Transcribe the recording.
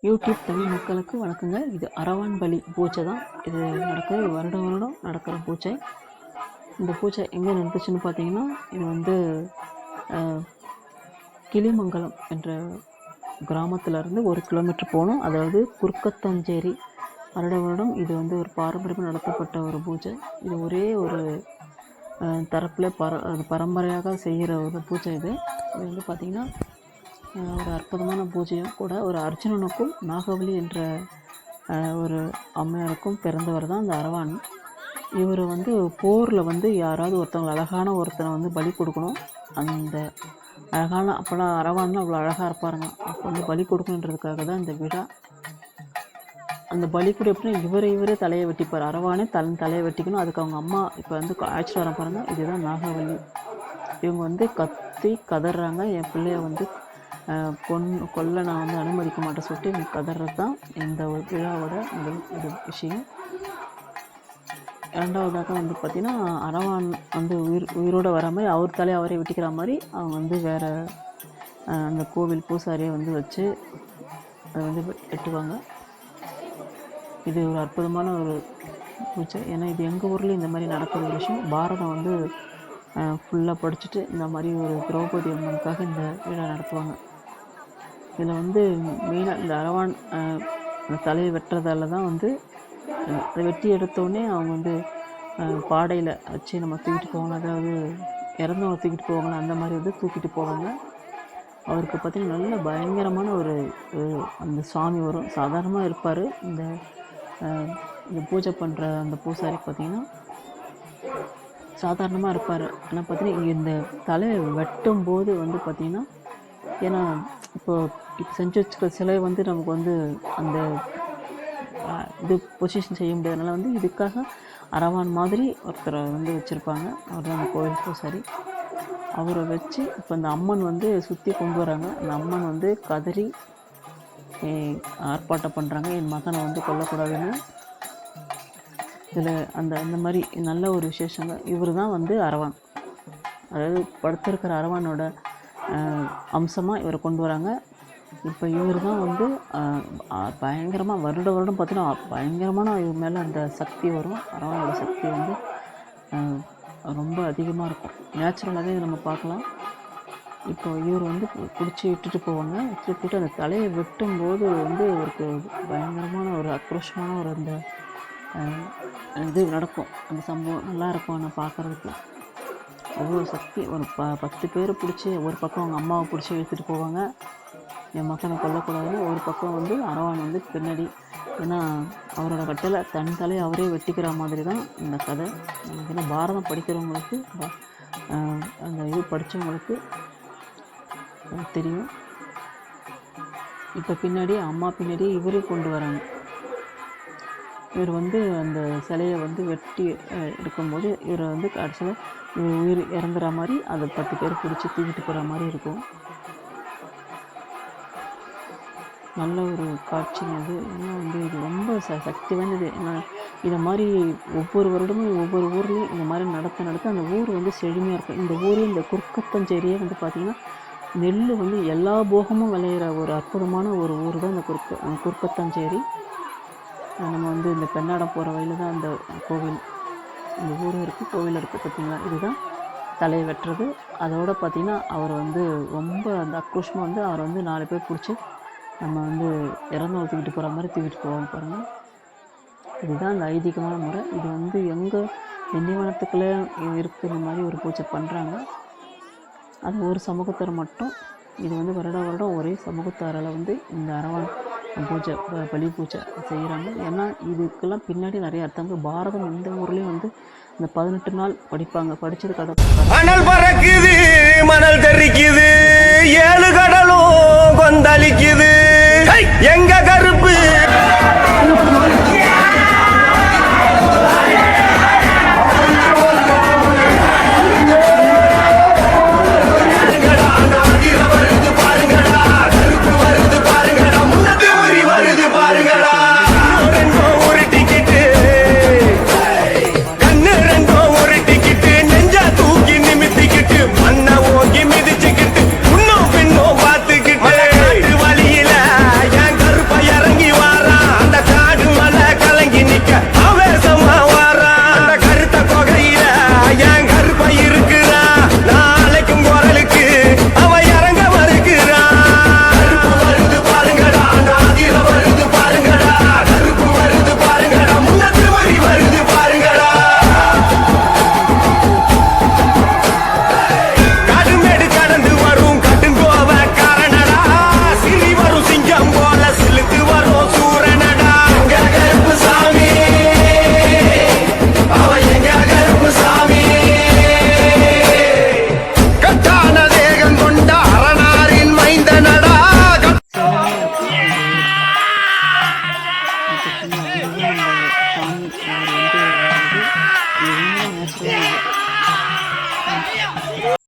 YouTube Tamil மக்களுக்கு வணக்கங்க. இது அரவான் பலி பூஜை தான். இது நடக்குது வருடம் நடக்கிற பூஜை. இந்த பூஜை எங்கே நடந்துச்சுன்னு பார்த்தீங்கன்னா, இது வந்து கிளிமங்கலம் என்ற கிராமத்திலேருந்து 1 கிலோமீட்டர் போகணும். அதாவது குறுக்கத்தஞ்சேரி. வருடம் இது வந்து ஒரு பாரம்பரியமாக நடத்தப்பட்ட ஒரு பூஜை. இது ஒரே ஒரு தரப்பில் பரம்பரையாக செய்கிற ஒரு பூஜை. இது வந்து பார்த்திங்கன்னா ஒரு அற்புதமான பூஜையும் கூட. ஒரு அர்ஜுனனுக்கும் நாகவலி என்ற ஒரு அம்மையாருக்கும் பிறந்தவர் தான் இந்த அரவான். இவர் வந்து போரில் வந்து யாராவது அழகான ஒருத்தனை வந்து பலி கொடுக்கணும். அந்த அழகான அப்போலாம் அரவான்னா அவ்வளோ அழகாக இருப்பாருங்க. அப்போ வந்து பலி கொடுக்கணுன்றதுக்காக தான் இந்த விழா. அந்த பலி கூட எப்படின்னா இவரே தலையை வெட்டிப்பார். அரவானே தலையை வெட்டிக்கணும். அதுக்கு அவங்க அம்மா இப்போ வந்து ஆட்சி வர பாருங்க. இதுதான் நாகவலி. இவங்க வந்து கத்தி கதறாங்க, என் பிள்ளைய வந்து கொல்ல நான் வந்து அனுமதிக்க மாட்டேன் சொல்லிட்டு இவங்க கதறது தான் இந்த ஒரு விழாவோட ஒரு விஷயம். ரெண்டாவதாக வந்து பார்த்திங்கன்னா அரவான் வந்து உயிரோடு வர மாதிரி அவர் தலையை அவரே வெட்டிக்கிற மாதிரி அவங்க வந்து வேறு அந்த கோவில் பூசாரியை வந்து வச்சு அதை வந்து வெட்டுவாங்க. இது ஒரு அற்புதமான ஒரு பூஜை. ஏன்னா இது எங்கள் ஊர்லேயும் இந்த மாதிரி நடக்கிற ஒரு விஷயம். பாரதம் வந்து ஃபுல்லாக படிச்சுட்டு இந்த மாதிரி ஒரு திரௌபதி அம்மனுக்காக இந்த விழா நடத்துவாங்க. இதில் வந்து மெயினாக இந்த அரவான் தலையை வெட்டுறதால தான் வந்து அதை வெட்டி எடுத்தோடனே அவங்க வந்து பாடையில் வச்சு நம்ம தூக்கிட்டு போவாங்க. அதாவது இறந்தவங்க தூக்கிட்டு போவாங்க, அந்த மாதிரி வந்து தூக்கிட்டு போவாங்க. அவருக்கு பார்த்திங்கன்னா நல்ல பயங்கரமான ஒரு அந்த சுவாமி வரும். சாதாரணமாக இருப்பார். இந்த பூஜை பண்ணுற அந்த பூசாரி பார்த்திங்கன்னா சாதாரணமாக இருப்பார். ஆனால் பார்த்திங்கன்னா இந்த தலையை வெட்டும் போது வந்து பார்த்திங்கன்னா, ஏன்னா இப்போ செஞ்சு வச்சுக்கிற சிலை வந்து நமக்கு வந்து அந்த இது பொசிஷன் செய்ய முடியாதனால வந்து இதுக்காக அரவான் மாதிரி ஒருத்தரை வந்து வச்சுருப்பாங்க. அவர் தான் அந்த கோவில் பூசாரி. அவரை வச்சு இப்போ அந்த அம்மன் வந்து சுற்றி கொண்டு வராங்க. அந்த அம்மன் வந்து கதறி ஆர்ப்பாட்டம் பண்ணுறாங்க, என் மகனை வந்து கொல்லக்கூடாதுன்னு. இதில் அந்த மாதிரி நல்ல ஒரு விசேஷங்க. இவர் தான் வந்து அரவான், அதாவது படுத்திருக்கிற அரவானோட அம்சமாக இவரை கொண்டு வராங்க. இப்போ இவர் தான் வந்து பயங்கரமாக வருடம் பார்த்தீங்கன்னா பயங்கரமான இவர் மேலே அந்த சக்தி வரும். அரவானோட சக்தி வந்து ரொம்ப அதிகமாக இருக்கும். நேச்சுரலாகவே நம்ம பார்க்கலாம். இப்போ இவர் வந்து பிடிச்சி விட்டுட்டு போவாங்க. விட்டுட்டு போட்டு அந்த தலையை வெட்டும்போது வந்து இவருக்கு பயங்கரமான ஒரு ஆக்ரோஷமான ஒரு அந்த இது நடக்கும். அந்த சம்பவம் நல்லாயிருக்கும் நான் பார்க்குறதுக்கு. அவ்வளோ சக்தி. ஒரு 10 பேர் பிடிச்சி ஒரு பக்கம் அவங்க அம்மாவை பிடிச்சி இழுத்துட்டு போவாங்க, என் மகனை கொல்லக்கூடாதுன்னு. ஒரு பக்கம் வந்து அரவான் வந்து பின்னாடி. ஏன்னா அவரோட கட்டளை தன் தலையை அவரே வெட்டிக்கிற மாதிரி தான் இந்த கதை. ஏன்னா பாரதம் படிக்கிறவங்களுக்கு அந்த இது படித்தவங்களுக்கு தெரியும். இப்போ பின்னாடி அம்மா பின்னாடி இவரே கொண்டு வராங்க. இவர் வந்து அந்த சிலையை வந்து வெட்டி இருக்கும்போது இவர் வந்து கடைசியில் இவர் உயிர் இறந்துற மாதிரி அதை 10 பேர் பிடிச்சி தூக்கிட்டு போகிற மாதிரி இருக்கும். நல்ல ஒரு காட்சிங்க அது. ஏன்னா வந்து இது ரொம்ப சக்தி வாய்ந்தது. ஏன்னா இதை மாதிரி ஒவ்வொரு வருடமும் ஒவ்வொரு ஊர்லேயும் இந்த மாதிரி நடத்த அந்த ஊர் வந்து செழுமையாக இருக்கும். இந்த ஊர் இந்த குறுக்கத்தஞ்சேரியே வந்து பார்த்திங்கன்னா நெல் வந்து எல்லா போகமும் விளையிற ஒரு அற்புதமான ஒரு ஊர் தான் இந்த குறுக்கத்தஞ்சேரி. நம்ம வந்து இந்த பெண்ணாடம் போகிற வழியில் தான் அந்த கோவில், இந்த ஊரும் இருக்குது, கோவில் இருக்குது பார்த்திங்களா. இதுதான் தலையை வெட்டுறது. அதோடு பார்த்திங்கன்னா அவர் வந்து ரொம்ப அந்த ஆக்ரோஷமாக வந்து அவர் வந்து 4 பேர் பிடிச்சி நம்ம வந்து இறந்தவங்க தூக்கிட்டு போகிற மாதிரி தூக்கிட்டு போவாங்க பாருங்கள். இதுதான் அந்த ஐதீகமான முறை. இது வந்து எங்கள் திண்டிவனத்துக்குள்ளே இருக்கிற மாதிரி ஒரு பூஜை பண்ணுறாங்க. அது ஒரு சமூகத்தார் மட்டும். இது வந்து வருடம் ஒரே சமூகத்தாரால் வந்து இந்த அரவான் பூஜை பலி பூஜை செய்கிறாங்க. ஏன்னா இதுக்கெல்லாம் பின்னாடி நிறைய அர்த்தங்கள். பாரதம் இந்த ஊர்லேயும் வந்து இந்த 18 நாள் படிப்பாங்க. படித்தது கதை மணல் பறக்குது, மணல் தெரிக்குது, 7 கடலும் கொந்தளிக்குது. எங்க